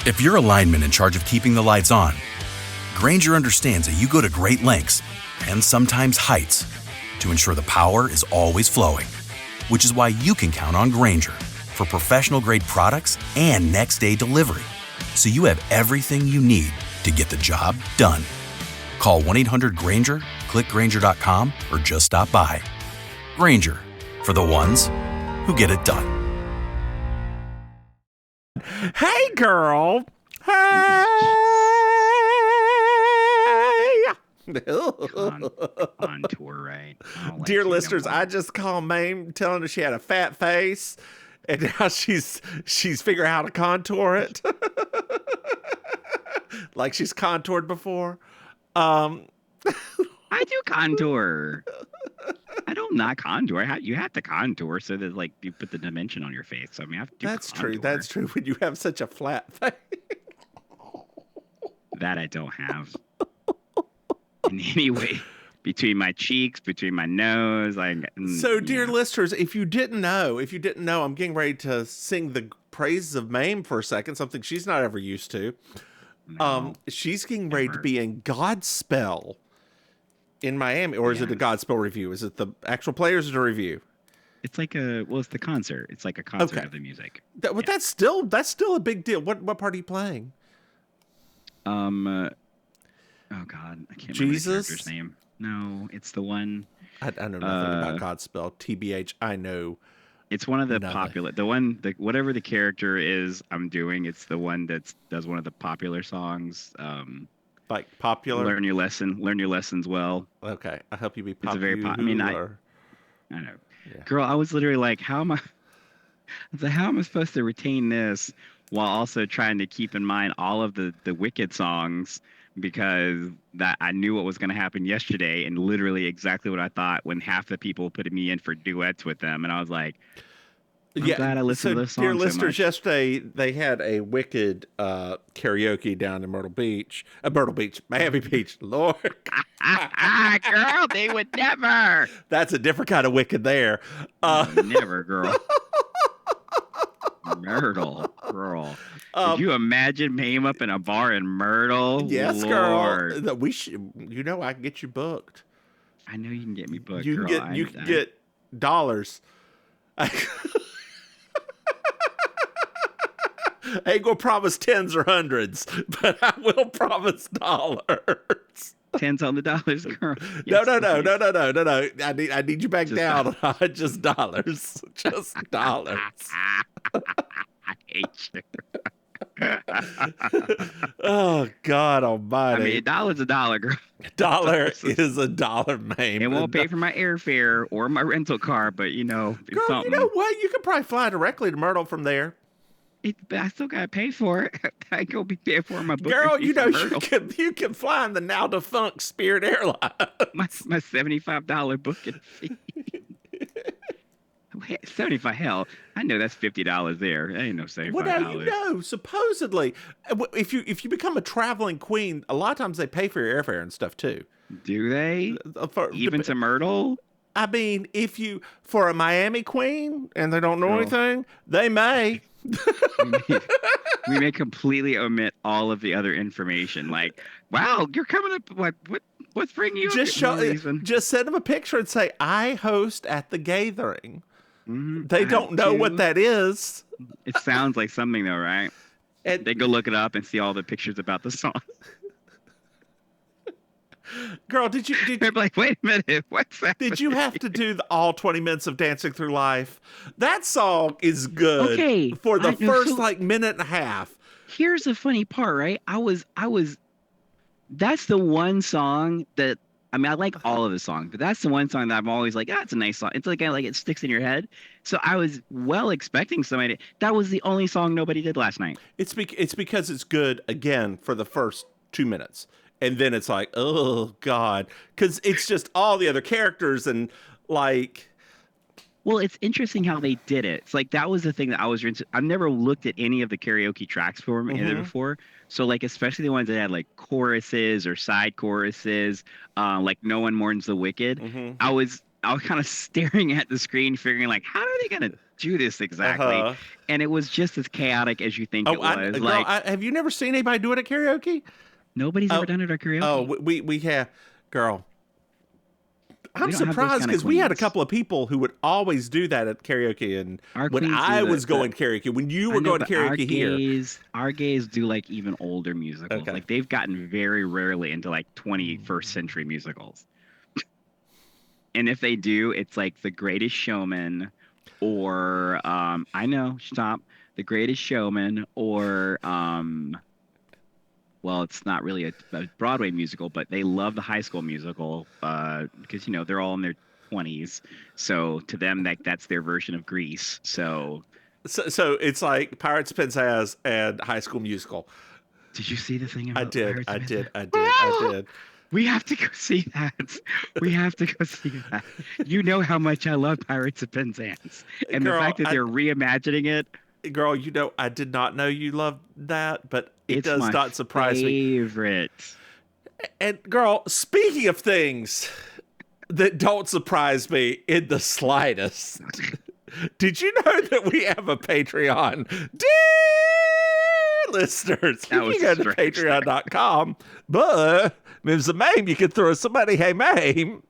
If you're a lineman in charge of keeping the lights on, Grainger understands that you go to great lengths and sometimes heights to ensure the power is always flowing, which is why you can count on Grainger for professional-grade products and next-day delivery, so you have everything you need to get the job done. Call 1-800-GRAINGER, click Grainger.com, or just stop by. Grainger, for the ones who get it done. Hey, girl. Hey. Contour, right? Dear listeners, I just called Maim telling her she had a fat face, and now she's figuring out how to contour it. Like she's contoured before. I do contour. I don't not contour. You have to contour so that like you put the dimension on your face. So I mean, I have to do That's contour. true. That's true. When you have such a flat face. That I don't have in any way. Between my cheeks, between my nose, So, dear listeners, if you didn't know, I'm getting ready to sing the praises of Maim for a second, something she's not ever used to. No, She's getting ready to be in Godspell in Miami, or is it a Godspell review? Is it the actual play or is it a review? it's like it's the concert. It's like a concert of the music. But that's still a big deal. What part are you playing? Oh God, I can't remember the character's name. No, it's the one. I know nothing about Godspell. TBH, I know. It's one of the nothing. popular, whatever the character is I'm doing, it's the one that does one of the popular songs. Like popular? Learn your lessons well. Okay, I help you be popular. It's a very popular. I know. Yeah. Girl, I was literally like, how am I supposed to retain this while also trying to keep in mind all of the Wicked songs, because that I knew what was going to happen yesterday and literally exactly what I thought when half the people put me in for duets with them. And I was like, I'm glad I listened to this song dear listeners, so much. yesterday they had a Wicked karaoke down in Miami Beach. Lord. Girl, they would never. That's a different kind of Wicked there. Never, girl. Myrtle, girl. Could you imagine Maim up in a bar in Myrtle? Yes, Lord. girl. We should. I can get you booked. I know you can get me booked. You can get dollars. I ain't gonna promise tens or hundreds, but I will promise dollars. Tens on the dollars, girl. Yes, no. I need you back down. Just dollars. Just dollars. I hate you. Oh God Almighty! I mean, $1's a dollar, girl. Dollar is a dollar, Maim. It won't pay for my airfare or my rental car, but girl, something. You know what? You could probably fly directly to Myrtle from there. But I still gotta pay for it. I go be paying for my book. Girl, you can fly in the now defunct Spirit Airlines. My $75 booking fee. 75, hell, I know that's $50 there. That ain't no $75. Well, now supposedly, if you become a traveling queen, a lot of times they pay for your airfare and stuff too. Do they? Even to Myrtle? I mean, for a Miami queen and they don't know anything, they may. We may completely omit all of the other information. Like, wow, you're coming up. What's bringing you? Just send them a picture and say, "I host at the gathering." Mm-hmm. They don't know what that is. It sounds like something though, right? And they go look it up and see all the pictures about the song. Girl, did you They're like, wait a minute, what's that? Did you have to do all 20 minutes of Dancing Through Life? That song is good for the first minute and a half. Here's the funny part, right? That's the one song that, I mean, I like all of the songs, but that's the one song that I'm always like, it's a nice song. It's like it sticks in your head. So I was well expecting somebody. That was the only song nobody did last night. It's because it's good, again, for the first 2 minutes. And then it's like, oh, God. Because it's just all the other characters and, like... Well, it's interesting how they did it. It's like, that was the thing that I was... I've never looked at any of the karaoke tracks for them before. So, like, especially the ones that had, like, choruses or side choruses, like No One Mourns the Wicked. I was kind of staring at the screen, figuring, like, how are they going to do this exactly. And it was just as chaotic as you think it was. Girl, have you never seen anybody do it at karaoke? Nobody's ever done it at karaoke. Oh, we have, girl. I'm surprised because we had a couple of people who would always do that at karaoke, and when I was going to karaoke, when you were going to karaoke here, our gays do like even older musicals. Okay. Like they've gotten very rarely into like 21st century musicals, and if they do, it's like The Greatest Showman, or The Greatest Showman, or well, it's not really a Broadway musical, but they love the High School Musical because, they're all in their 20s. So to them, that's their version of Grease. So it's like Pirates of Penzance and High School Musical. Did you see the thing about I did. We have to go see that. We have to go see that. You know how much I love Pirates of Penzance. And the fact that they're reimagining it. Girl, I did not know you loved that, but it does not surprise me. Favorite. And girl, speaking of things that don't surprise me in the slightest, did you know that we have a Patreon? Dear listeners, you can go to patreon.com, but Mims and Maim, you can throw us some money. Hey, Maim.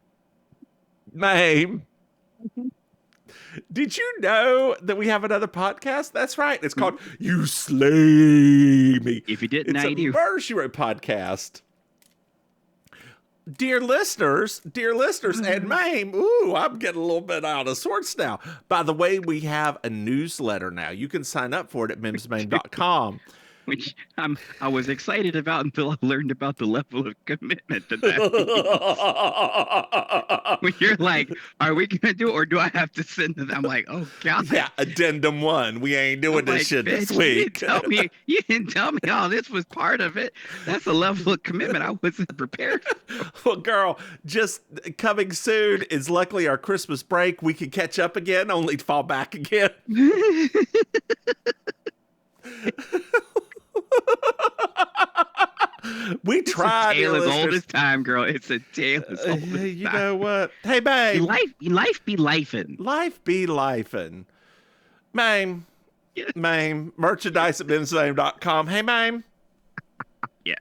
Did you know that we have another podcast? That's right. It's called You Slay Me. If you didn't, it's a Murder, She Wrote podcast. Dear listeners, and Maim, I'm getting a little bit out of sorts now. By the way, we have a newsletter now. You can sign up for it at mimsmaim.com. Which I was excited about until I learned about the level of commitment that when you're like, are we going to do it or do I have to send it? I'm like, oh, God. Yeah, addendum 1. We ain't doing this shit this week. You didn't tell me all this was part of it. That's a level of commitment I wasn't prepared for. Well, girl, just coming soon is luckily our Christmas break. We can catch up again, only to fall back again. We tried. It's a tale as old as time, girl. It's a tale as old as time. You know what? Hey, babe. Life be lifing. Life be lifing. Maim. Yes. Maim. Merchandise at mimsmaim.com. Hey, Maim. Yeah.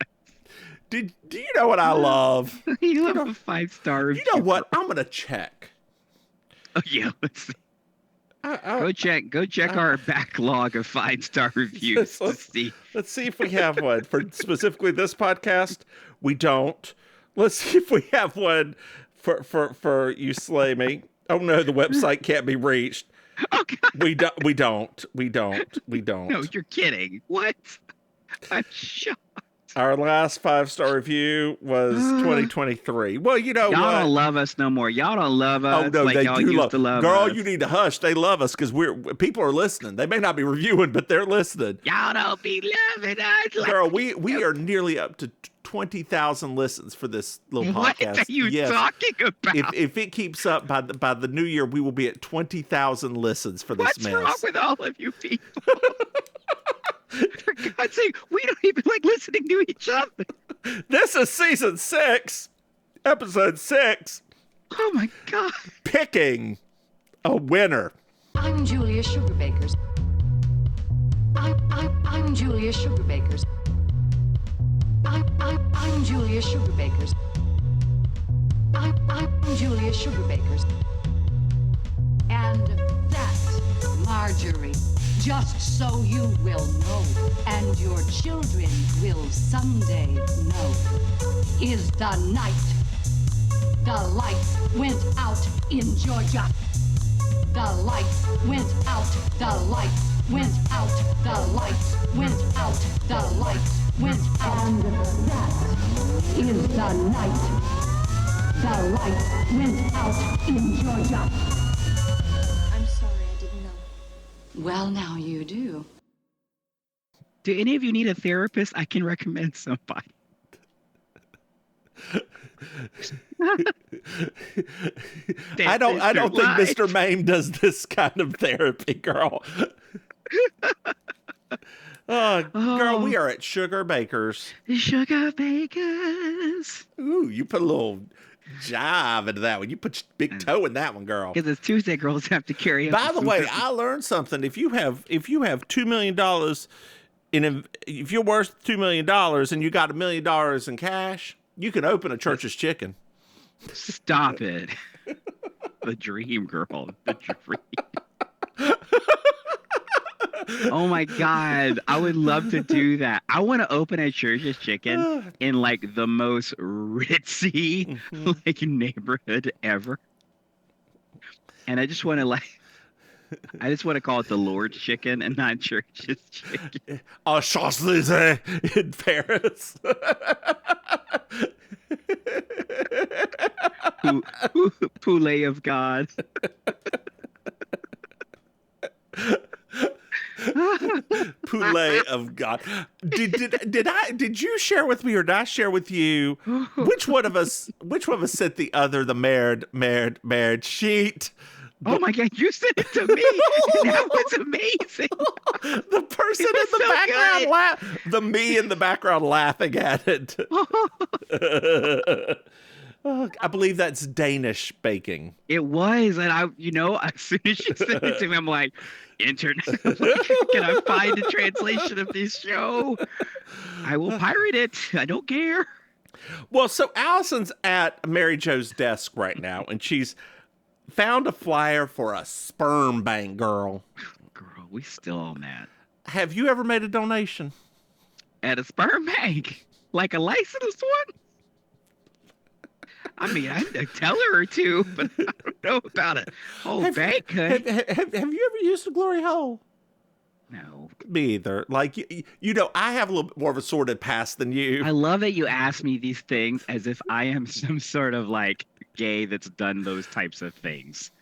Do you know what I love? You love a 5-star review. You know what? I'm going to check. Oh, yeah. Let's see. Go check our backlog of 5-star reviews. Let's see if we have one for specifically this podcast. We don't. Let's see if we have one for You Slay Me. Oh no, the website can't be reached. Oh God. We don't. No, you're kidding. What? I'm shocked. Our last 5-star review was 2023. Well, you know y'all don't love us no more. Y'all don't love us. Oh no, like they y'all do used to love Girl, us. you need to hush. They love us because people are listening. They may not be reviewing, but they're listening. Y'all don't be loving us. Like girl, we are nearly up to 20,000 listens for this little podcast. What are you talking about? If it keeps up by the new year, we will be at 20,000 listens for this mess. What's wrong with all of you people? For God's sake, we don't even like listening to each other. This is season 6, episode 6. Oh my God. Picking a winner. I'm Julia Sugarbakers. I'm Julia Sugarbakers. I'm Julia Sugarbakers. I'm Julia Sugarbakers. And that's Marjorie. Just so you will know, and your children will someday know, is the night the lights went out in Georgia. The lights went out, the lights went out, the lights went out, the lights went out. And that is the night the lights went out in Georgia. I'm sorry, I didn't know. Well, now you do. Do any of you need a therapist? I can recommend somebody. I don't think Mr. Maim does this kind of therapy, girl. Girl, we are at Sugar Bakers. Sugar Bakers. Ooh, you put a little jive into that one. You put your big toe in that one, girl. Because it's Tuesday, girls have to carry. By the way, I learned something. If you have $2 million if you're worth $2 million and you got $1 million in cash, you can open a Church's Chicken. Stop it. The dream, girl. The dream. Oh my God. I would love to do that. I want to open a Church's Chicken in like the most ritzy like neighborhood ever. And I just want to call it the Lord's Chicken and not Church's Chicken. Champs-Élysées in Paris. Poulet of God. Poulet of God. Did you share with me, or did I share with you which one of us sent the other the married sheet? Oh my God, you sent it to me. That was amazing. The person in the background me in the background laughing at it. I believe that's Danish baking. It was, and as soon as she sent it to me, I'm like, internet, can I find a translation of this show? I will pirate it. I don't care. Well, so Allison's at Mary Jo's desk right now, and she's found a flyer for a sperm bank, girl. Girl, we still on that. Have you ever made a donation? At a sperm bank? Like a licensed one? I mean, I tell her or two, but I don't know about a whole bank. Have you ever used a glory hole? No. Me either. Like, I have a little bit more of a sordid past than you. I love that you ask me these things as if I am some sort of like gay that's done those types of things.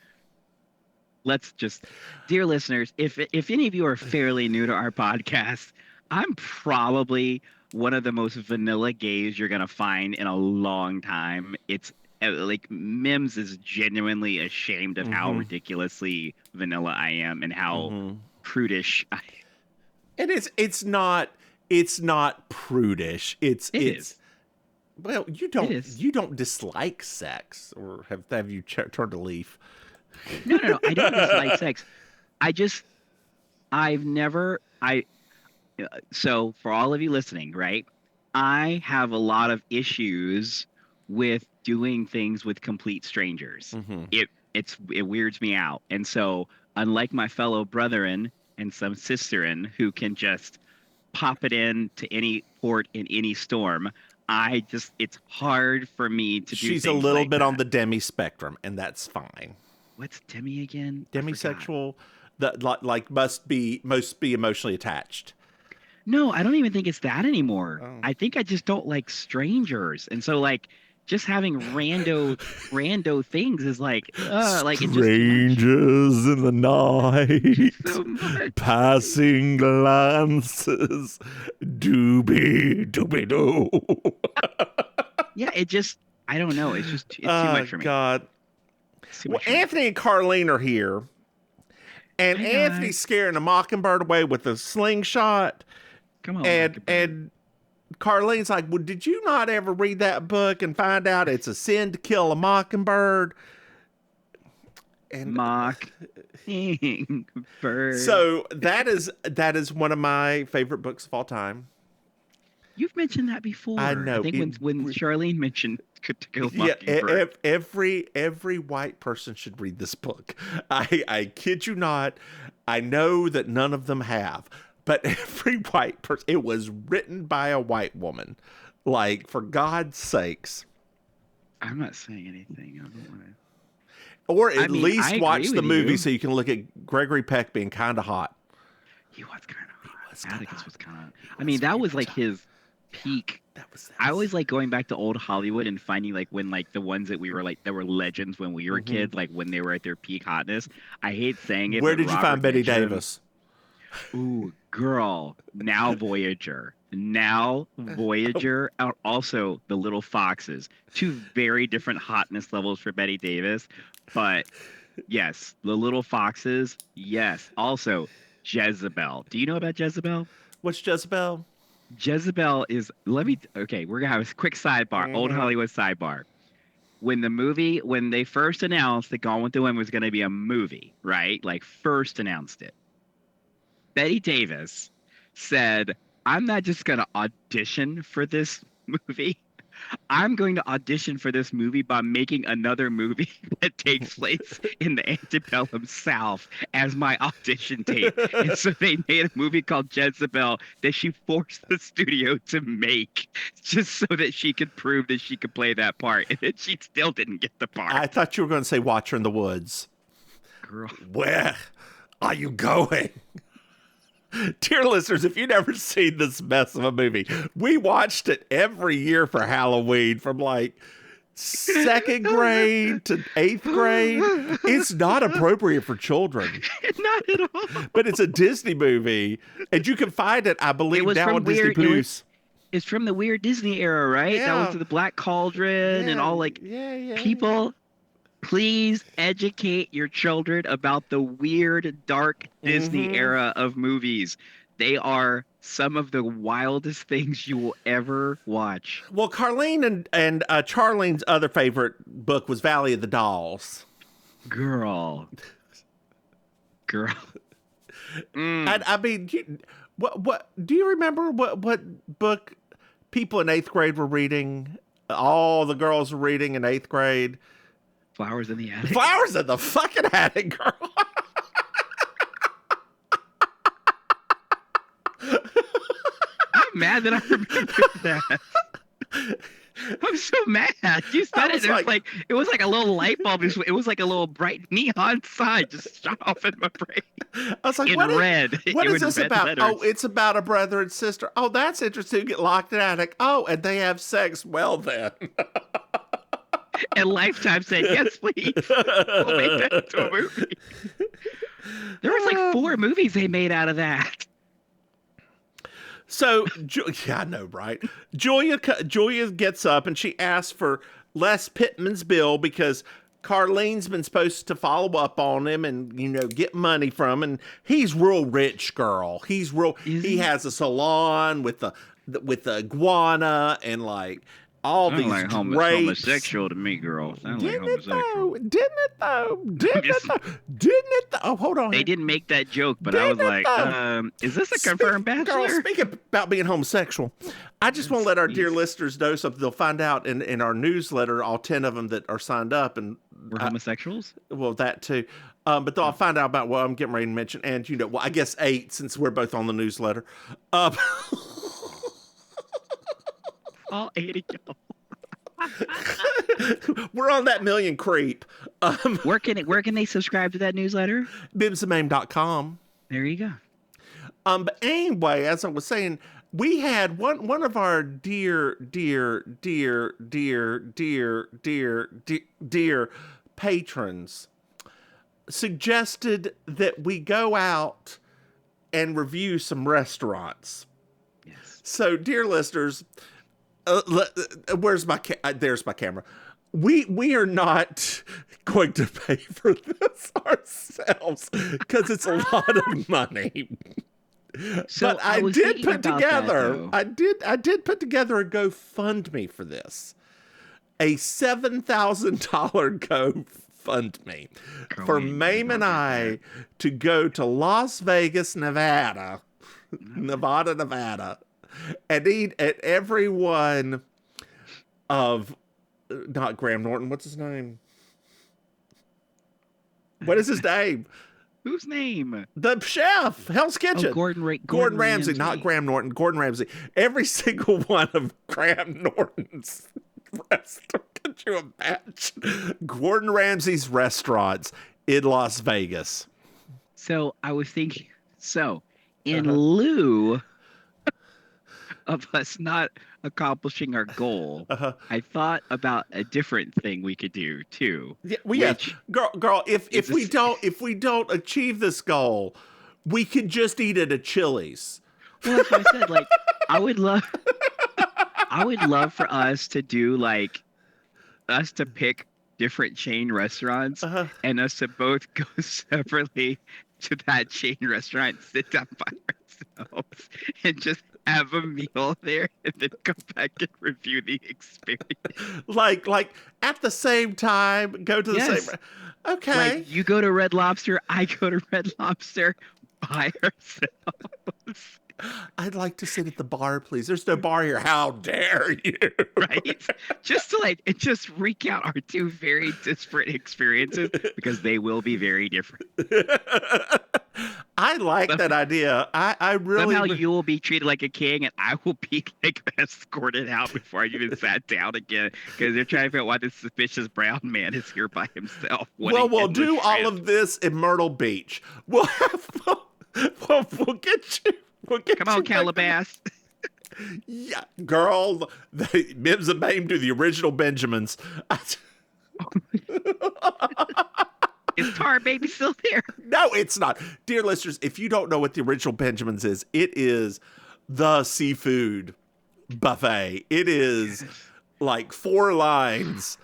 Let's just, dear listeners, if any of you are fairly new to our podcast, I'm probably one of the most vanilla gays you're going to find in a long time. It's like Mims is genuinely ashamed of how ridiculously vanilla I am and how prudish I am. And it's not prudish. It's well, you don't dislike sex, or have you turned a leaf? No, I don't dislike sex. So for all of you listening, right? I have a lot of issues with doing things with complete strangers. It weirds me out. And so unlike my fellow brethren and some sisterin who can just pop it in to any port in any storm, it's hard for me to do. She's a little bit on the demi spectrum, and that's fine. What's demi again? Demisexual, that like must be emotionally attached. No, I don't even think it's that anymore. Oh. I think I just don't like strangers, and so like just having rando things is like strangers in the night, so passing glances, doobie doo. Yeah, I don't know. It's too much for me. God. Well, Anthony and Carlene are here, and Anthony's scaring a mockingbird away with a slingshot. Come on, and Carlene's like, well, did you not ever read that book and find out it's a sin to kill a mockingbird? And mockingbird. So that is one of my favorite books of all time. You've mentioned that before. I know. I think when Charlene mentioned To Kill a Mockingbird. Every white person should read this book. I kid you not. I know that none of them have. But every white person, it was written by a white woman. Like, for God's sakes. I'm not saying anything. I don't want to. Or at least watch the movie so you can look at Gregory Peck being kind of hot. He was kind of hot. Atticus was kind of. I mean, that was like his peak. I always like going back to old Hollywood and finding like when like the ones that we were like that were legends when we were kids, like when they were at their peak hotness. I hate saying it. Where did you find Betty Davis? Ooh, girl. Now Voyager. And also The Little Foxes. Two very different hotness levels for Betty Davis. But yes, The Little Foxes. Yes. Also, Jezebel. Do you know about Jezebel? What's Jezebel? Jezebel is, we're going to have a quick sidebar, old Hollywood sidebar. when they first announced that Gone with the Wind was going to be a movie, right? Like first announced it. Betty Davis said, "I'm not just going to audition for this movie. I'm going to audition for this movie by making another movie that takes place in the antebellum South as my audition tape." And so they made a movie called Jezebel that she forced the studio to make just so that she could prove that she could play that part. And then she still didn't get the part. I thought you were going to say Watcher in the Woods. Girl. Where are you going? Dear listeners, if you've never seen this mess of a movie, we watched it every year for Halloween from like 2nd grade to 8th grade. It's not appropriate for children. Not at all. But it's a Disney movie, and you can find it, I believe, now on Disney Plus. It's from the weird Disney era, right? Yeah. That was the Black Cauldron and all like people. Please educate your children about the weird, dark Disney era of movies. They are some of the wildest things you will ever watch. Well, Carlene and Charlene's other favorite book was Valley of the Dolls. Girl. And I mean, what do you remember what book people in 8th grade were reading? All the girls were reading in 8th grade. Flowers in the Attic. Flowers in the fucking attic, girl. I'm mad that I remember that. I'm so mad. You said it. It was like a little light bulb. It was like a little bright neon sign just shot off in my brain. I was like, what is this about? Letters. Oh, it's about a brother and sister. Oh, that's interesting. Get locked in an attic. Oh, and they have sex. Well, then. And Lifetime said, "Yes, please. We'll make that into a movie." There was like 4 movies they made out of that. So, yeah, I know, right? Julia gets up and she asks for Les Pittman's bill because Carlene's been supposed to follow up on him and, get money from him. And he's real rich, girl. He has a salon with the iguana and like all these like drapes. Homosexual to me, girl. Sound like homosexual. Didn't it though? Oh, hold on. They didn't make that joke, but I was like, is this a confirmed bachelor? Girl, speaking about being homosexual, I just want to let our dear listeners know something. They'll find out in our newsletter, all 10 of them that are signed up. And we're homosexuals? Well, that too. But they'll find out about what I'm getting ready to mention. And, I guess 8, since we're both on the newsletter. All 8 of y'all. We're on that million creep. Where can they subscribe to that newsletter? MrMahaffey.com. There you go. But anyway, as I was saying, we had one of our dear patrons suggested that we go out and review some restaurants. Yes. So, dear listeners, there's my camera. We are not going to pay for this ourselves because it's a lot of money. So but I did put together a GoFundMe for this. A $7,000 GoFundMe for Maim and I to go to Las Vegas, Nevada, and eat at every one of, not Graham Norton, what's his name? What is his name? Whose name? The chef, Hell's Kitchen. Oh, Gordon Ramsay, not Graham Norton. Gordon Ramsay. Every single one of Graham Norton's restaurants. Could you imagine? Gordon Ramsay's restaurants in Las Vegas. So I was thinking, in lieu of us not accomplishing our goal, I thought about a different thing we could do too. Yeah, girl, if we don't achieve this goal, we could just eat at a Chili's. Well, that's what I said. Like, I would love for us to do us to pick different chain restaurants and us to both go separately to that chain restaurant, sit down by ourselves, and just have a meal there and then come back and review the experience. Like at the same time, go to the Yes. same. Okay. Like you go to Red Lobster, I go to Red Lobster by ourselves. I'd like to sit at the bar, please. There's no bar here. How dare you? Right? Just to just recount our two very disparate experiences because they will be very different. I like that idea. I really Somehow you will be treated like a king and I will be escorted out before I even sat down again because they're trying to figure out why this suspicious brown man is here by himself. Well, we'll do all of this in Myrtle Beach. We'll get you. Come on, Calabas. Yeah, girl. Mims and Maim do the original Benjamins. Is Tar Baby still there? No, it's not. Dear listeners, if you don't know what the original Benjamins is, it is the seafood buffet. It is like 4 lines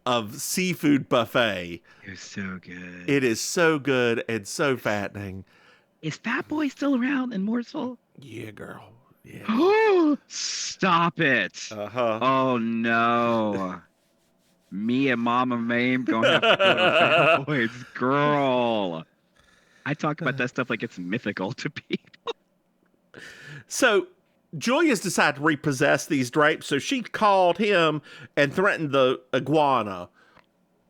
of seafood buffet. It's so good. It is so good and so fattening. Is Fat Boy still around in Mooresville? Yeah, girl. Yeah. Oh, stop it. Uh-huh. Oh, no. Me and Mama Maim gonna have to go to Fat Boys. Girl. I talk about that stuff like it's mythical to people. So Julia's decided to repossess these drapes, so she called him and threatened the iguana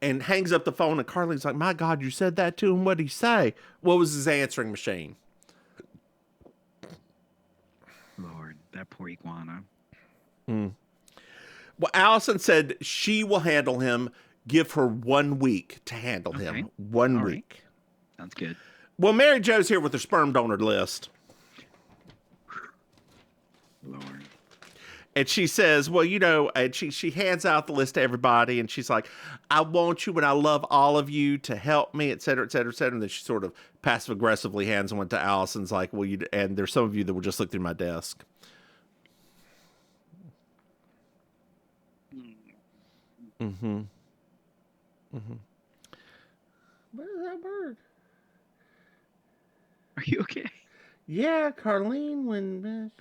and hangs up the phone, and Carlene's like, my God, you said that to him? What'd he say? What was his answering machine? Lord, that poor iguana. Well, Allison said she will handle him. Give her 1 week to handle him. 1 All week. Right. Sounds good. Well, Mary Jo's here with her sperm donor list. Lord. And she says, well, and she hands out the list to everybody, and she's like, I want you and I love all of you to help me, et cetera, et cetera, et cetera. And then she sort of passive-aggressively hands one to Allison's like, well, and there's some of you that will just look through my desk. Mm-hmm. Mm-hmm. What is that word? Are you okay? Yeah, Carlene, when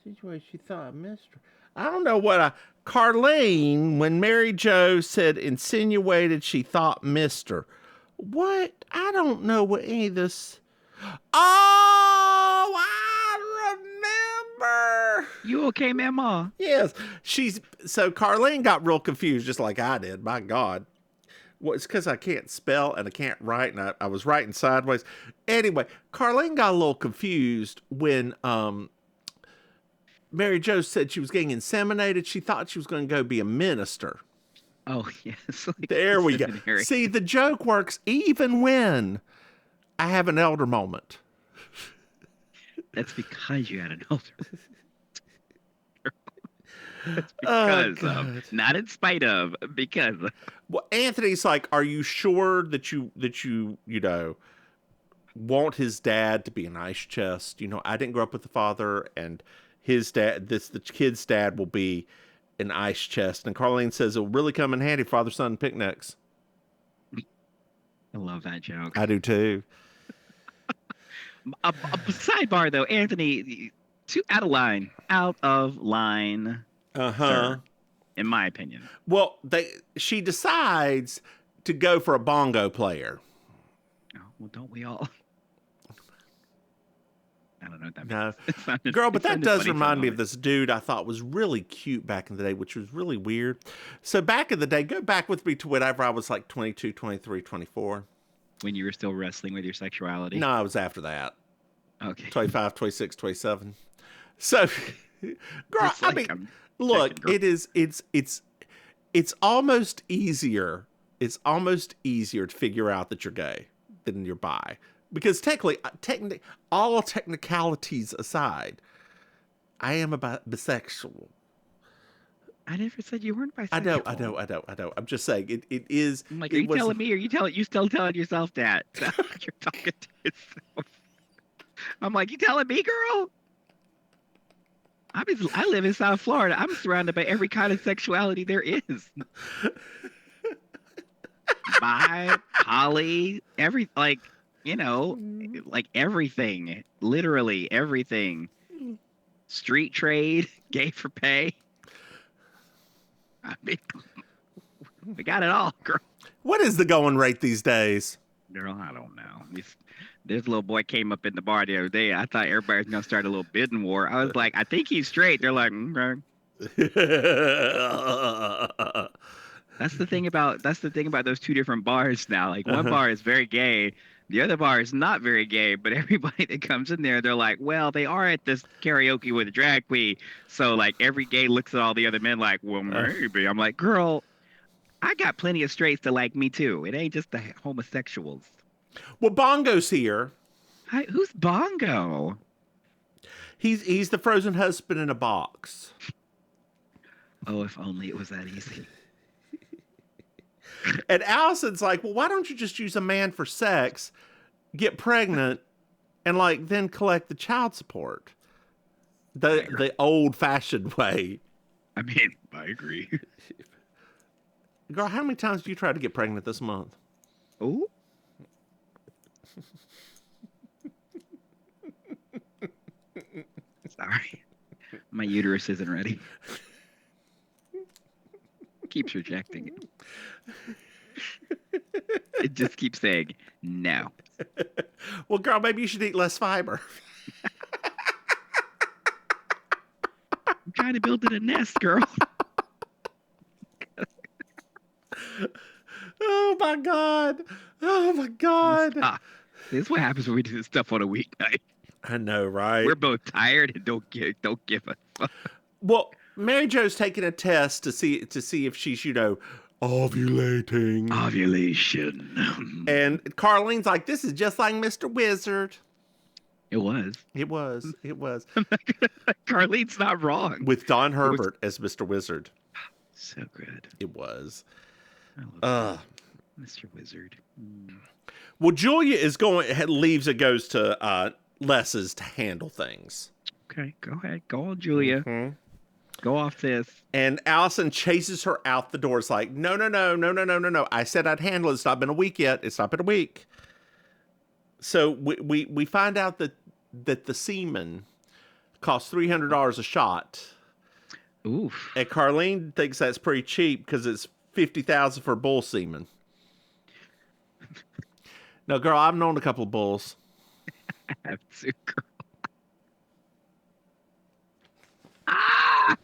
situation she thought I missed her. I don't know what Carlene, when Mary Jo said insinuated she thought missed her. What? I don't know what any of this. Oh, I remember. You okay, Mama? Yes. So Carlene got real confused, just like I did. My God. Well, it's because I can't spell and I can't write, and I was writing sideways. Anyway, Carlene got a little confused when Mary Jo said she was getting inseminated. She thought she was going to go be a minister. Oh, yes. Like There we go. See, the joke works even when I have an elder moment. That's because you had an elder. That's because of, not in spite of, because of. Well, Anthony's like, are you sure that you want his dad to be an ice chest? I didn't grow up with the father, and his dad, the kid's dad will be an ice chest. And Carlene says it'll really come in handy, father-son picnics. I love that joke. I do too. A sidebar though, Anthony, out of line. Sir, in my opinion. Well, she decides to go for a bongo player. Oh, well, don't we all? I don't know what that No. means. Girl, but that does remind me of this dude I thought was really cute back in the day, which was really weird. So back in the day, go back with me to whenever I was like 22, 23, 24. When you were still wrestling with your sexuality? No, I was after that. Okay. 25, 26, 27. So, girl, Just like I'm look, checking, it's almost easier. It's almost easier to figure out that you're gay than you're bi. Because technically, all technicalities aside, I am bisexual. I never said you weren't bisexual. I know. I'm just saying it is. I'm like, are you telling me, or you still telling yourself that? You're talking to yourself. I'm like, you telling me, girl? I live in South Florida. I'm surrounded by every kind of sexuality there is. Bi, poly, like everything, literally everything. street trade, gay for pay. I mean, we got it all, girl. What is the going rate these days? Girl, I don't know. This little boy came up in the bar the other day. I thought everybody was gonna start a little bidding war. I was like, I think he's straight. They're like, okay. That's the thing about those two different bars now. Like one bar is very gay, the other bar is not very gay, but everybody that comes in there, they're like, well, they are at this karaoke with a drag queen. So like every gay looks at all the other men like, well, maybe. I'm like, girl, I got plenty of straights to like me too. It ain't just the homosexuals. Well, Bongo's here. Hi, who's Bongo? He's the frozen husband in a box. Oh, if only it was that easy. And Allison's like, well, why don't you just use a man for sex, get pregnant, and like then collect the child support? The old-fashioned way. I mean, I agree. Girl, how many times did you try to get pregnant this month? Oh. Sorry. My uterus isn't ready. Keeps rejecting it. It just keeps saying no. Well, girl, maybe you should eat less fiber. I'm trying to build it a nest, girl. Oh my God. Oh my God. Stop. This is what happens when we do this stuff on a weeknight. I know, right? We're both tired and don't give a fuck. Well, Mary Jo's taking a test to see if she's, ovulating. Ovulation. And Carlene's like, this is just like Mr. Wizard. It was. It was. Carlene's not wrong. With Don Herbert as Mr. Wizard. So good. It was. I love Mr. Wizard. Well, Julia leaves and goes to Les's to handle things. Okay, go ahead. Go on, Julia. Mm-hmm. Go off this. And Allison chases her out the door. It's like, no. I said I'd handle it. It's not been a week yet. It's not been a week. So we find out that the semen costs $300 a shot. Oof. And Carlene thinks that's pretty cheap because it's $50,000 for bull semen. No, girl, I've known a couple of bulls. I have to, girl. Ah!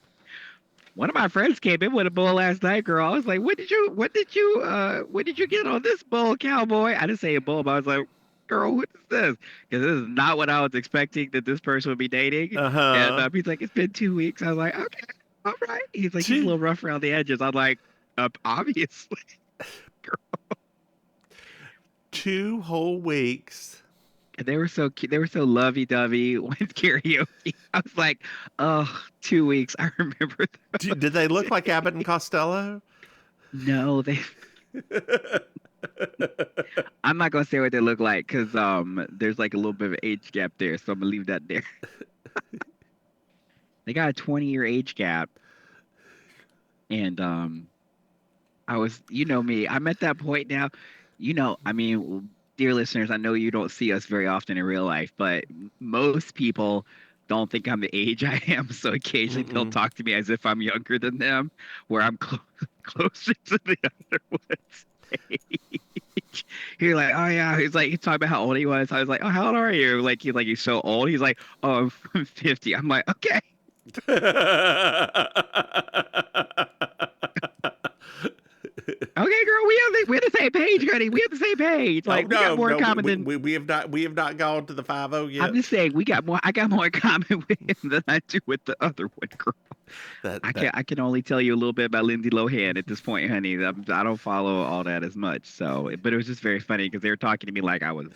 One of my friends came in with a bull last night, girl. I was like, what did you get on this bull, cowboy? I didn't say a bull, but I was like, girl, what is this? Because this is not what I was expecting that this person would be dating. And he's like, it's been 2 weeks. I was like, okay, all right. He's like, he's a little rough around the edges. I'm like, obviously. Girl. 2 whole weeks. And they were so cute. They were so lovey-dovey with karaoke. I was like, oh, 2 weeks. I remember that. Did they look like Abbott and Costello? No, they... I'm not going to say what they look like because there's like a little bit of age gap there. So I'm going to leave that there. They got a 20-year age gap. And I was, me, I'm at that point now. Dear listeners, I know you don't see us very often in real life, but most people don't think I'm the age I am. So occasionally they'll talk to me as if I'm younger than them, where I'm closer to the other one's age. You're like, oh yeah. He's talking about how old he was. I was like, oh, how old are you? Like, he's so old. He's like, oh, I'm 50. I'm like, okay. Okay, girl, we're the same page, honey. We're the same page. Like, we got more in common than we have not gone to the 50 yet. I'm just saying I got more in common with him than I do with the other one, girl. I can only tell you a little bit about Lindsay Lohan at this point, honey. I don't follow all that as much. So, but it was just very funny because they were talking to me like I was.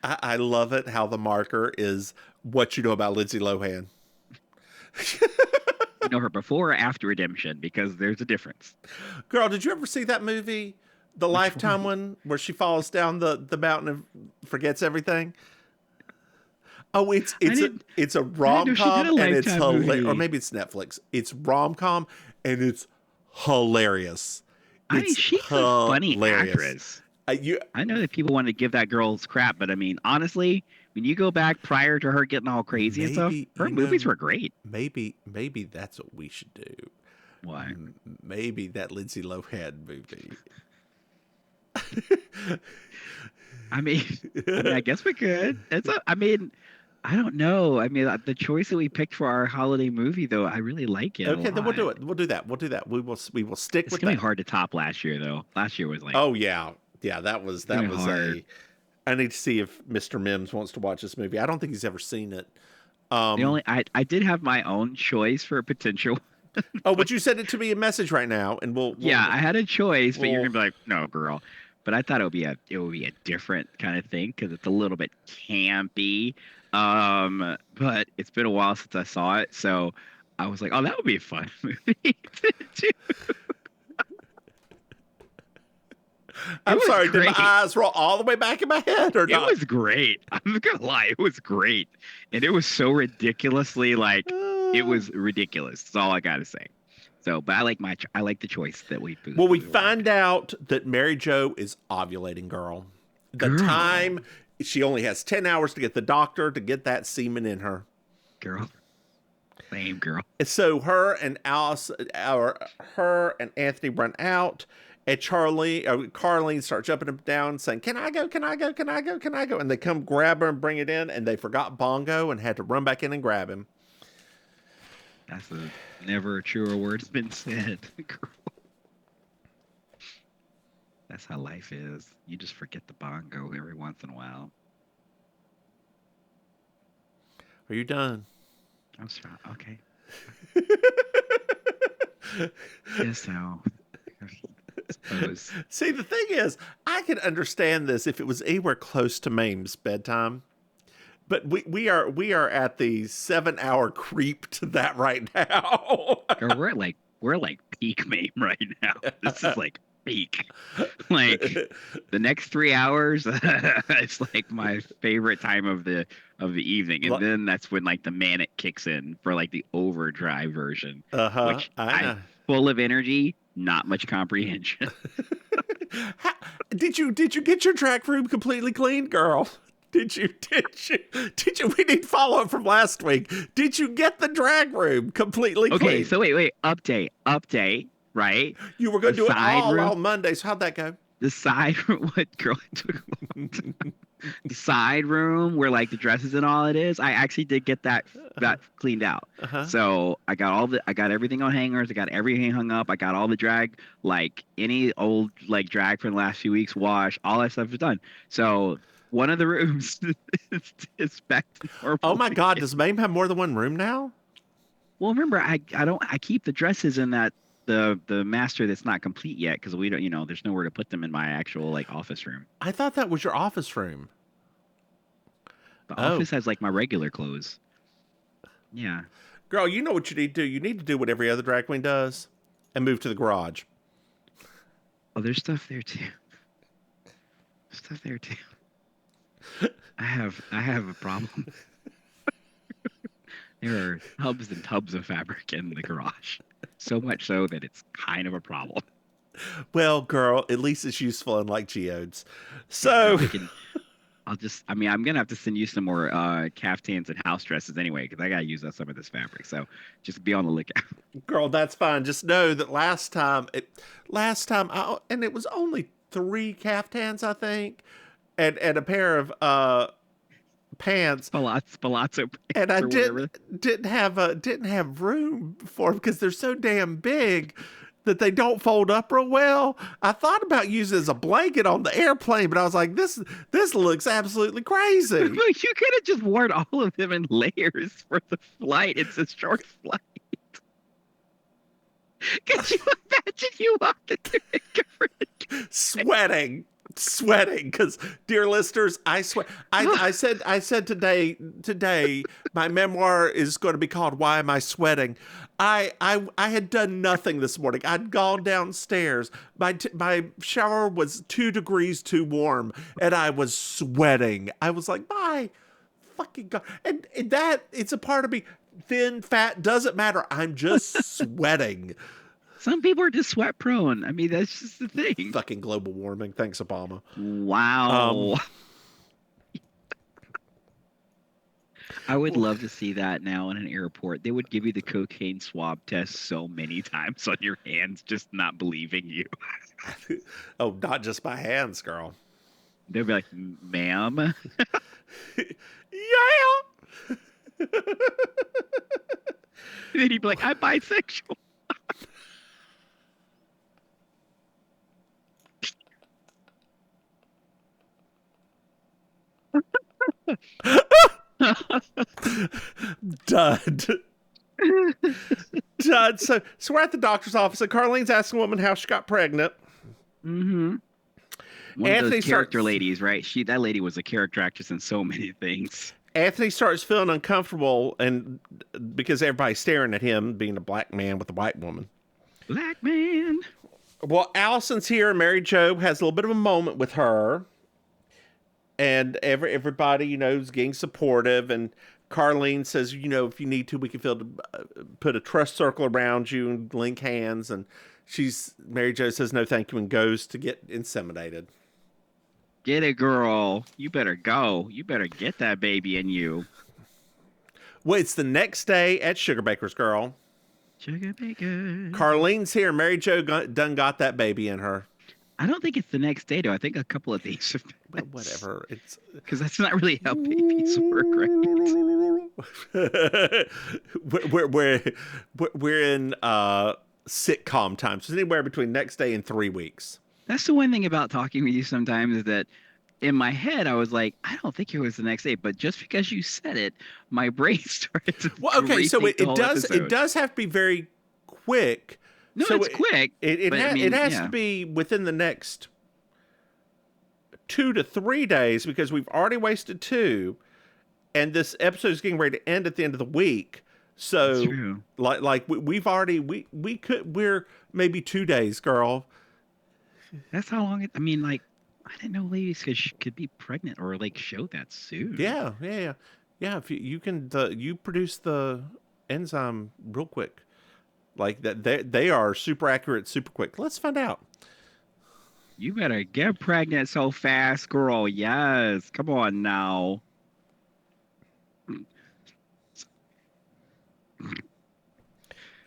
I love it how the marker is what you know about Lindsay Lohan. You know her before or after Redemption, because there's a difference. Girl, did you ever see that movie, the Lifetime one, where she falls down the mountain and forgets everything? Oh, it's a rom-com and it's hilarious. Or maybe it's Netflix. It's rom-com and it's hilarious. She's a funny actress. I know that people want to give that girl's crap, but I mean, honestly, when you go back prior to her getting all crazy and stuff, her movies were great. Maybe that's what we should do. Why? Maybe that Lindsay Lohan movie. I mean, I guess we could. I don't know. I mean, the choice that we picked for our holiday movie, though, I really like it. Okay, then we'll do it. We'll do that. We will stick with that. It's gonna be hard to top last year, though. Last year was like, oh yeah, that was hard. I need to see if Mr. Mims wants to watch this movie. I don't think he's ever seen it. I did have my own choice for a potential. Oh, but you sent it to me a message right now, and we'll I had a choice, but you're gonna be like, no, girl. But I thought it would be a different kind of thing because it's a little bit campy. But it's been a while since I saw it, so I was like, oh, that would be a fun movie to do. I'm sorry, did my eyes roll all the way back in my head or not? It was great. I'm not gonna lie, it was great. And it was so ridiculously it was ridiculous. That's all I gotta say. So, but I like the choice that we put. Well, we find out that Mary Jo is ovulating, girl. The time she only has 10 hours to get the doctor to get that semen in her. Girl. Same girl. And so her and Anthony run out, and Carlene starts jumping up and down saying, Can I go? Can I go? Can I go? Can I go? And they come grab her and bring it in, and they forgot Bongo and had to run back in and grab him. That's never a truer word's been said, girl. That's how life is. You just forget the Bongo every once in a while. Are you done? I'm sorry. Okay. Yes, so. Suppose. See, the thing is, I could understand this if it was anywhere close to Maim's bedtime. But we are at the 7-hour creep to that right now. Girl, we're like peak Maim right now. This is like peak. Like the next 3 hours, it's like my favorite time of the evening, and then that's when like the manic kicks in for like the overdrive version, which I'm full of energy, not much comprehension. Did you get your track room completely clean, girl? Did you? We need follow-up from last week. Did you get the drag room completely clean? Okay, so wait. Update, right? You were going to do it all on Mondays. How'd that go? The side room, what, girl? It took a long time. The side room where like the dresses and all it is, I actually did get that cleaned out. So I got everything on hangers. I got everything hung up. I got all the drag, like any old like drag from the last few weeks wash. All that stuff is done. So one of the rooms is back to normal. Oh my God! Does Maim have more than one room now? Well, remember, I keep the dresses in that the master that's not complete yet because we don't, there's nowhere to put them in my actual like office room. I thought that was your office room. The office has like my regular clothes. Yeah. Girl, you know what you need to do. You need to do what every other drag queen does and move to the garage. Oh, there's stuff there too. I have a problem. There are tubs and tubs of fabric in the garage. So much so that it's kind of a problem. Well, girl, at least it's useful, unlike geodes. So I'm going to have to send you some more caftans and house dresses anyway, because I got to use up some of this fabric. So just be on the lookout. Girl, that's fine. Just know that last time, and it was only 3 caftans, I think, and a pair of pants, palazzo pants, and I didn't have room for them because they're so damn big that they don't fold up real well. I thought about using it as a blanket on the airplane, but I was like, this looks absolutely crazy. You could have just worn all of them in layers for the flight. It's a short flight. Could you imagine you walking through it covered sweating because, dear listeners, I swear I said today my memoir is going to be called Why Am I Sweating? I had done nothing this morning. I'd gone downstairs. My shower was 2 degrees too warm, and I was sweating. I was like, my fucking God. And that, it's a part of me. Thin, fat, doesn't matter. I'm just sweating. Some people are just sweat prone. I mean, that's just the thing. Fucking global warming. Thanks, Obama. Wow. I would love to see that now in an airport. They would give you the cocaine swab test so many times on your hands, just not believing you. Oh, not just my hands, girl. They'd be like, ma'am. Yeah. And then you'd be like, I'm bisexual. Dud. Dud. So we're at the doctor's office, and Carlene's asking a woman how she got pregnant. Mm-hmm. One of those character ladies, right? That lady was a character actress in so many things. Anthony starts feeling uncomfortable, and because everybody's staring at him, being a black man with a white woman. Black man. Well, Allison's here, and Mary Jo has a little bit of a moment with her. And everybody, you know, is getting supportive. And Carlene says, you know, if you need to, we can put a trust circle around you and link hands. And Mary Jo says, no, thank you, and goes to get inseminated. Get it, girl. You better go. You better get that baby in you. Well, it's the next day at Sugar Baker's, girl. Sugar Baker. Carlene's here. Mary Jo done got that baby in her. I don't think it's the next day, though. I think a couple of days have passed. But whatever. It's because that's not really how babies work, right? we're in sitcom time, so it's anywhere between next day and 3 weeks. That's the one thing about talking with you sometimes is that in my head I was like, I don't think it was the next day, but just because you said it, my brain started to so it does have to be very quick. No, so it's quick. It has to be within the next 2 to 3 days, because we've already wasted 2, and this episode is getting ready to end at the end of the week. So, that's true. we're maybe 2 days, girl. That's how long it. I mean, like, I didn't know ladies could be pregnant or like show that soon. Yeah. If you can, you produce the enzyme real quick, like that. They are super accurate, super quick. Let's find out. You better get pregnant so fast, girl. Yes, come on now.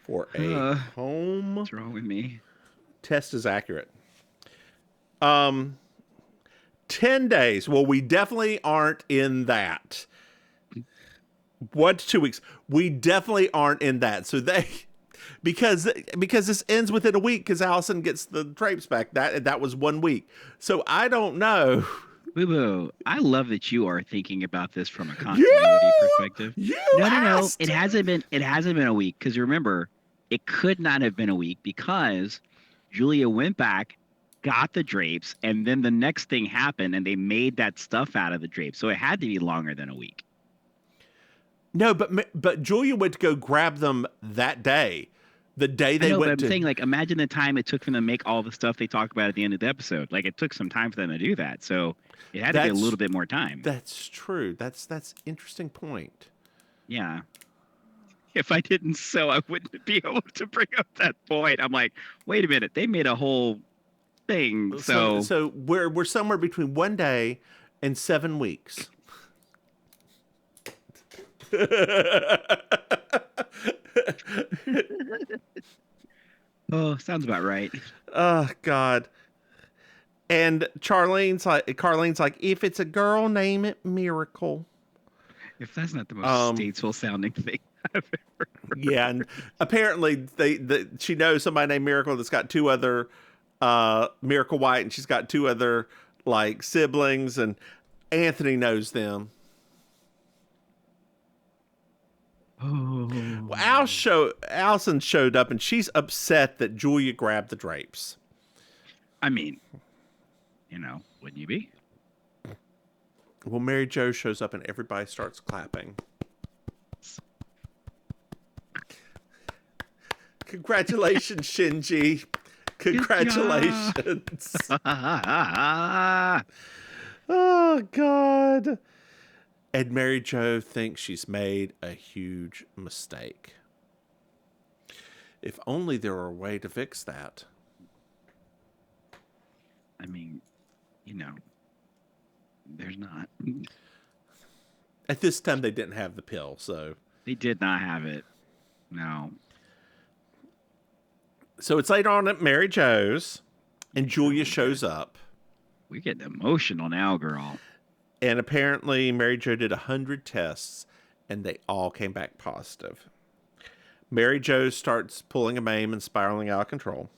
For a home, what's wrong with me? Test is accurate. 10 days. Well, we definitely aren't in that. 1 to 2 weeks. We definitely aren't in that. So because this ends within a week, because Allison gets the drapes back. That was 1 week. So I don't know. Boo boo. I love that you are thinking about this from a continuity perspective. No. It hasn't been a week, because remember, it could not have been a week because Julia went back, got the drapes, and then the next thing happened and they made that stuff out of the drapes. So it had to be longer than a week. No, but Julia went to go grab them that day. The day they went to. I'm saying, like, imagine the time it took for them to make all the stuff they talk about at the end of the episode. Like, it took some time for them to do that. So it had to be a little bit more time. That's true. That's interesting point. Yeah. If I didn't sew, I wouldn't be able to bring up that point. I'm like, wait a minute. They made a whole thing. So we're somewhere between 1 day and 7 weeks. Oh, sounds about right. Oh God. And Carlene's like, if it's a girl, name it Miracle. If that's not the most statesville sounding thing I've ever heard. Yeah, and apparently she knows somebody named Miracle that's got 2 other Miracle White, and she's got 2 other like siblings, and Anthony knows them. Oh. Well, Allison showed up, and she's upset that Julia grabbed the drapes. I mean, wouldn't you be? Well, Mary Jo shows up, and everybody starts clapping. Congratulations, Shinji. Congratulations. Oh, God. And Mary Jo thinks she's made a huge mistake. If only there were a way to fix that. I mean, there's not. At this time, they didn't have the pill, so. They did not have it. No. So it's later on at Mary Jo's, and Julia shows up. We're getting emotional now, girl. And apparently, Mary Jo did 100 tests, and they all came back positive. Mary Jo starts pulling a Maim and spiraling out of control.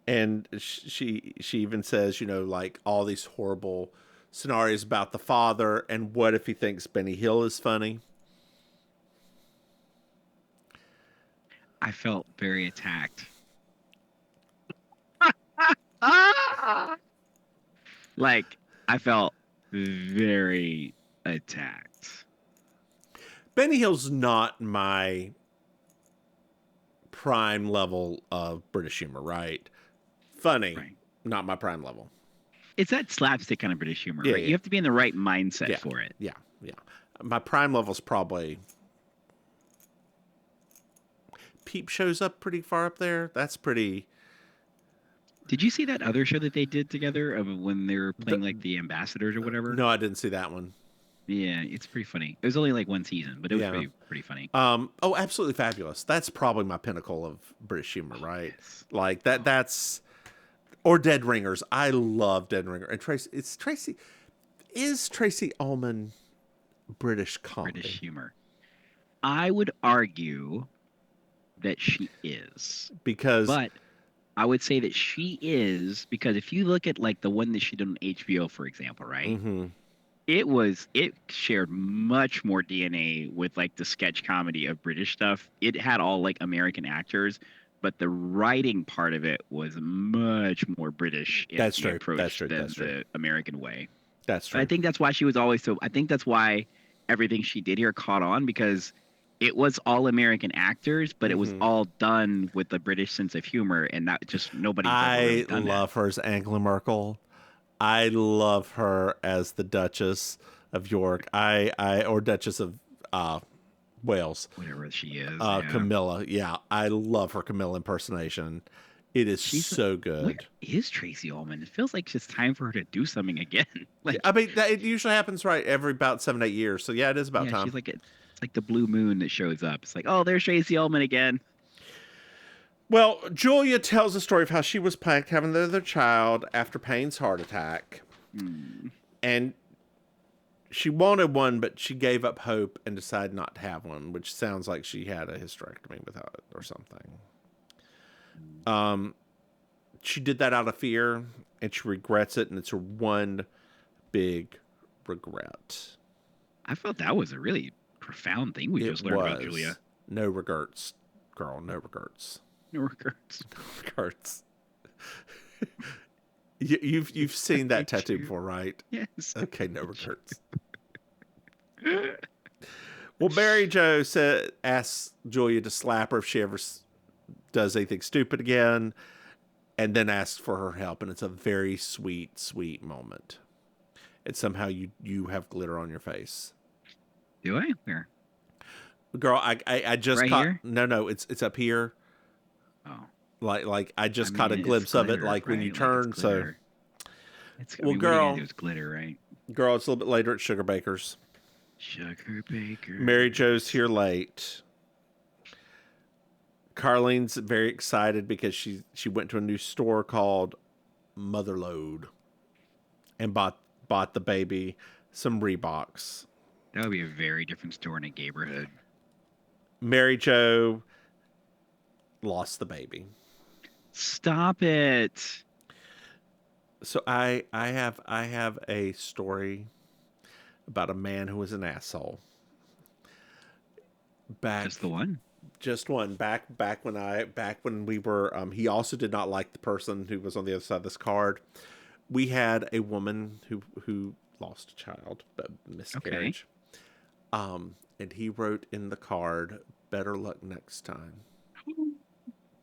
And she even says, like all these horrible scenarios about the father, and what if he thinks Benny Hill is funny? I felt very attacked. Like, I felt very attacked. Benny Hill's not my prime level of British humor, right? Funny, Right. not my prime level. It's that slapstick kind of British humor, Yeah, right? yeah. You have to be in the right mindset for it. Yeah. My prime level's probably Peep shows up pretty far up there. That's pretty. Did you see that other show that they did together of when they were playing like the ambassadors or whatever? No, I didn't see that one. Yeah, it's pretty funny. It was only like one season, but it was Yeah. pretty funny. Oh, absolutely fabulous. That's probably my pinnacle of British humor, right? Yes. Like that's or Dead Ringers. I love Dead Ringer. And Tracy Ullman British comedy? British humor. I would argue that she is. Because But I would say that she is because if you look at like the one that she did on HBO, for example, right? Mhm. It shared much more DNA with like the sketch comedy of British stuff. It had all like American actors, but the writing part of it was much more British in That's the true. approach That's true. than That's true. the American way. That's But true. I think that's why she was always so. I think that's why everything she did here caught on because it was all American actors, but it was all done with the British sense of humor, and that just nobody's ever really I done love her as Angela Merkel. I love her as the Duchess of York. Or Duchess of Wales. that. Whatever she is. Camilla. Yeah, I love her Camilla impersonation. It is so Where good. is Tracy Ullman? It feels like it's time for her to do something again. Like, I mean, it usually happens right every about 7-8 years. So yeah, it is about yeah, time. she's like it's like the blue moon that shows up. It's like, oh, there's Tracy Ullman again. Well, Julia tells the story of how she was pregnant, having their child after Payne's heart attack. And she wanted one, but she gave up hope and decided not to have one, which sounds like she had a hysterectomy without it or something. She did that out of fear, and she regrets it, and it's her one big regret. I felt that was a really profound thing we just learned about Julia. No regrets, girl. No regrets. No regrets. Regrets. You've seen that tattoo before, right? Yes. Okay, no regrets. Well, Mary Jo asks Julia to slap her if she ever does anything stupid again, and then asks for her help, and it's a very sweet, sweet moment. And somehow you have glitter on your face. Do I? Where? Girl, I just Right caught here? No, it's up here. Oh. Like I just I caught a mean, glimpse it's of it, glitter, like when right? you Like, turn. it's So, glitter. It's, Well, what are you gonna girl. do? It's glitter, right? girl, it's a little bit later at Sugar Baker's. Sugar Baker. Mary Jo's here late. Carlene's very excited because she went to a new store called Motherlode and bought the baby some Reeboks. That would be a very different store in a neighborhood. Mary Jo lost the baby. Stop it. So I have a story about a man who was an asshole. Just the one. Just one. Back when we were he also did not like the person who was on the other side of this card. We had a woman who lost a child, miscarriage. And he wrote in the card, "Better luck next time."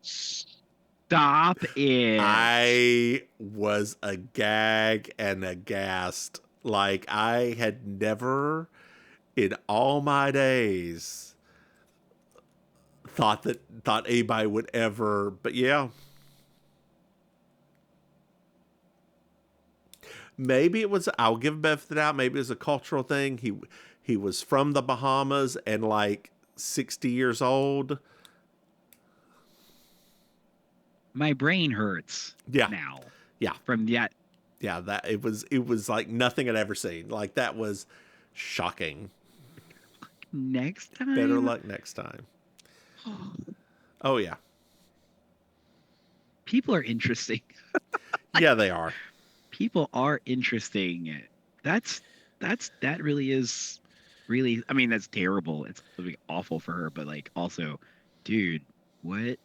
Stop it. I was agag and aghast. Like I had never in all my days thought anybody would ever, but yeah. maybe it was, I'll give him benefit of the doubt, maybe it was a cultural thing. He was from the Bahamas and like 60 years old. My brain hurts. Yeah. Now. Yeah. From that. Yeah, that it was like nothing I'd ever seen. Like that was shocking. Next time. Better luck next time. Oh yeah. People are interesting. Yeah, they are. People are interesting. That really is really, I mean, that's terrible. It's awful for her, but like also, dude, what?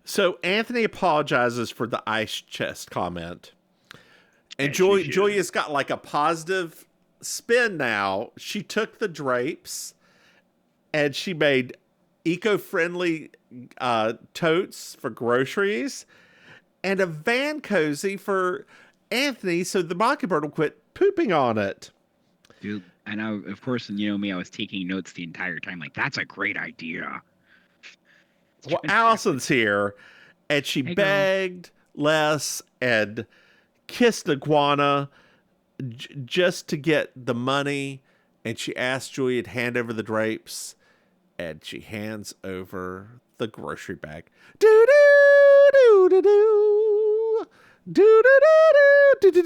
So Anthony apologizes for the ice chest comment. And Yeah, Julia's got like a positive spin now. She took the drapes and she made eco-friendly totes for groceries and a van cozy for Anthony so the mockingbird will quit pooping on it. Dude, and I, of course, and you know me, I was taking notes the entire time. Like, that's a great idea. Well, Allison's here and she Hey, girl. begged Les and kissed Iguana just to get the money, and she asked Julia to hand over the drapes, and she hands over the grocery bag. Do do do do do do do do do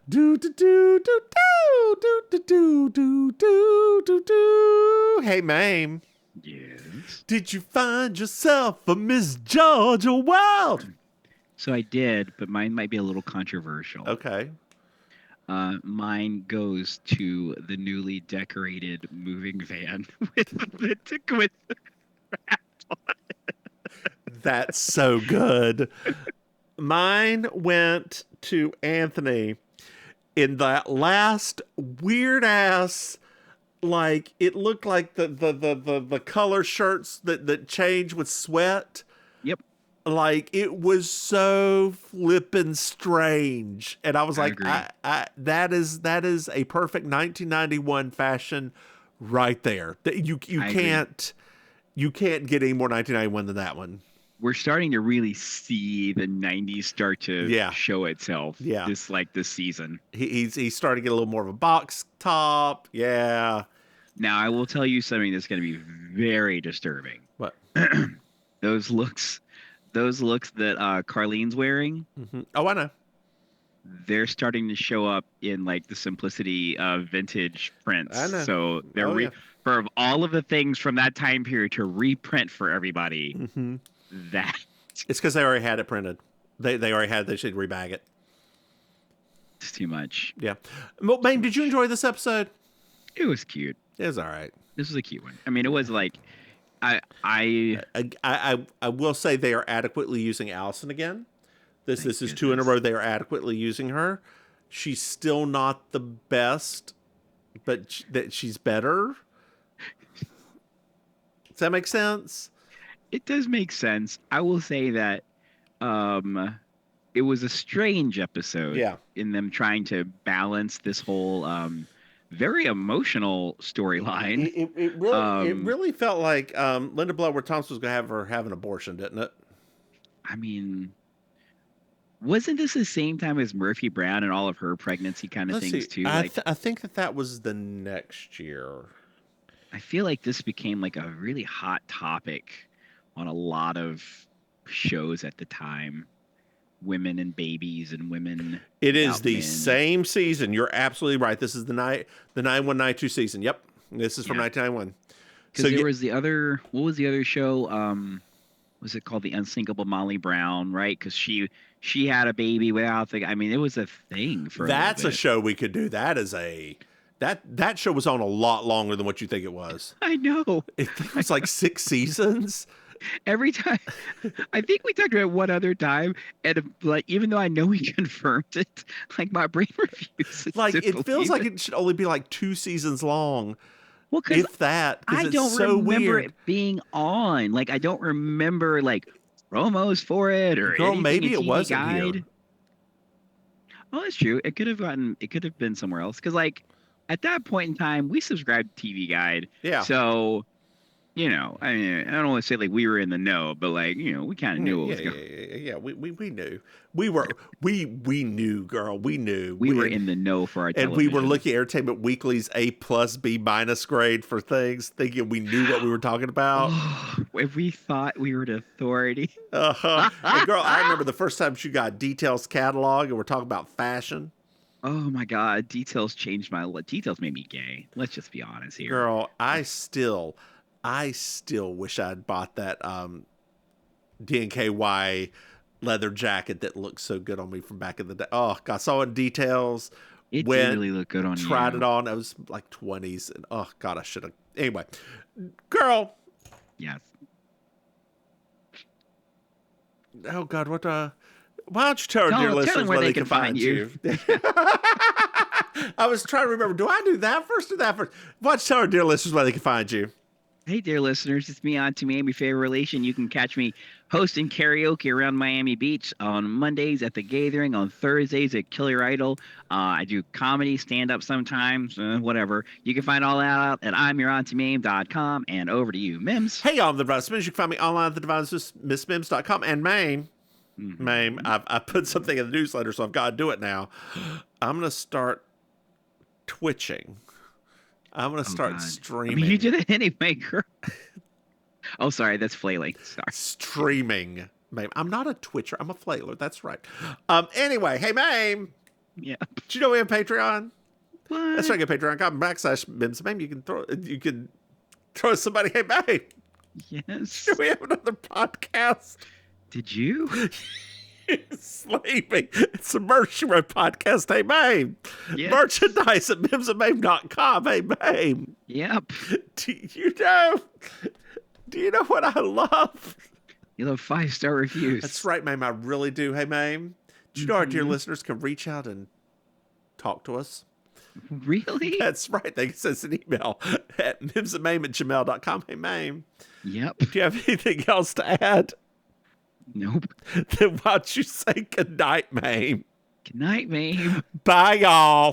do do do do do do do do do do do. Hey, Maim. Yes. Did you find yourself a Miss Georgia Wild? So I did, but mine might be a little controversial. Okay. Mine goes to the newly decorated moving van with That's so good. Mine went to Anthony in that last weird ass, like it looked like the color shirts that change with sweat. Yep. Like it was so flippin' strange, and I was like, agree. that is a perfect 1991 fashion right there. That you can't get any more 1991 than that one. We're starting to really see the 90s start to show itself. Yeah. This season. He's starting to get a little more of a box top. Yeah. Now I will tell you something that's going to be very disturbing. What? Those looks that Carlene's wearing. Mm-hmm. Oh, I know. They're starting to show up in like the Simplicity vintage prints. I know. So they're for all of the things from that time period to reprint for everybody. Mm-hmm. That it's because they already had it printed. They already had. They should rebag it. it's too much. Yeah. Well, Maim, did you enjoy this episode? It was cute. It was all right. This was a cute one. I mean, it was like I will say they are adequately using Allison again. This is 2 in a row. They are adequately using her. She's still not the best, but that she's better. Does that make sense? It does make sense. I will say that it was a strange episode. Yeah. In them trying to balance this whole very emotional storyline. It really felt like Linda Bloodworth Thompson was going to have an abortion, didn't it? I mean, wasn't this the same time as Murphy Brown and all of her pregnancy kind of things too? I think that was the next year. I feel like this became like a really hot topic on a lot of shows at the time. Women and babies and women. It is the men. same season. You're absolutely right. This is the 9192 season. Yep. This is from 1991. Because there was the other, what was the other show? Was it called The Unsinkable Molly Brown, right? Because she had a baby without the, I mean, it was a thing for That's a show we could do. That is that show was on a lot longer than what you think it was. I know. It was like 6 seasons. Every time, I think we talked about it one other time, and like even though I know we confirmed it, like my brain refuses. Like to it feels believe like it should only be like 2 seasons long. Well, if that, I it's don't so remember weird. it being on. Like I don't remember like promos for it or Girl, anything maybe in it TV wasn't Guide. here. Oh, that's true. It could have been somewhere else because like at that point in time we subscribed to TV Guide. Yeah. So You know, I mean, I don't want to say like we were in the know, but like, you know, we kind of knew what was going. Yeah. We knew. We knew, girl. We knew. We were in the know for our and television. we were looking at Entertainment Weekly's A+, B- grade for things, thinking we knew what we were talking about. If we thought we were the authority. And girl, I remember the first time she got Details catalog, and we're talking about fashion. Oh my God, Details changed my life. Details made me gay. Let's just be honest here. Girl, I still wish I'd bought that DNKY leather jacket that looked so good on me from back in the day. Oh, God, I saw it in Details. It did really look good on you. Tried it on. I was like 20s. And oh, God, I should have. Anyway, girl. Yes. Oh, God, what why don't you tell our dear listeners where they can find you? I was trying to remember. Do I do that first or that first? Why don't you tell our dear listeners where they can find you? Hey, dear listeners, it's me, Auntie Maim, your favorite relation. You can catch me hosting karaoke around Miami Beach on Mondays at The Gathering, on Thursdays at Killer Idol. I do comedy, stand-up sometimes, whatever. You can find all that out at I'mYourAuntieMaim.com. And over to you, Mims. Hey, I'm the Divine Mims. You can find me online at MissMims.com. And Maim, I put something in the newsletter, so I've got to do it now. I'm going to start twitching. I'm going to start streaming. I mean, you did it anyway, girl. Oh, sorry. That's flailing. Sorry. Streaming. Maim. I'm not a twitcher. I'm a flailer. That's right. Anyway, hey, Maim. Yeah. Do you know we have Patreon? What? That's right. Get Patreon.com/Mims. Maim. You can throw somebody. Hey, Maim. Yes. Do we have another podcast? Did you? Sleeping. It's a merch podcast. Hey, Maim. Yes. Merchandise at MimsandMaim.com. Hey, Maim. Yep. Do you know what I love? You love 5-star reviews. That's right, Maim. I really do. Hey, Maim. Do you know our dear listeners can reach out and talk to us? Really? That's right. They can send us an email at mimsandmaim@gmail.com. Hey, Maim. Yep. Do you have anything else to add? Nope. Then why don't you say good night, Maim? Good night, Maim. Bye, y'all.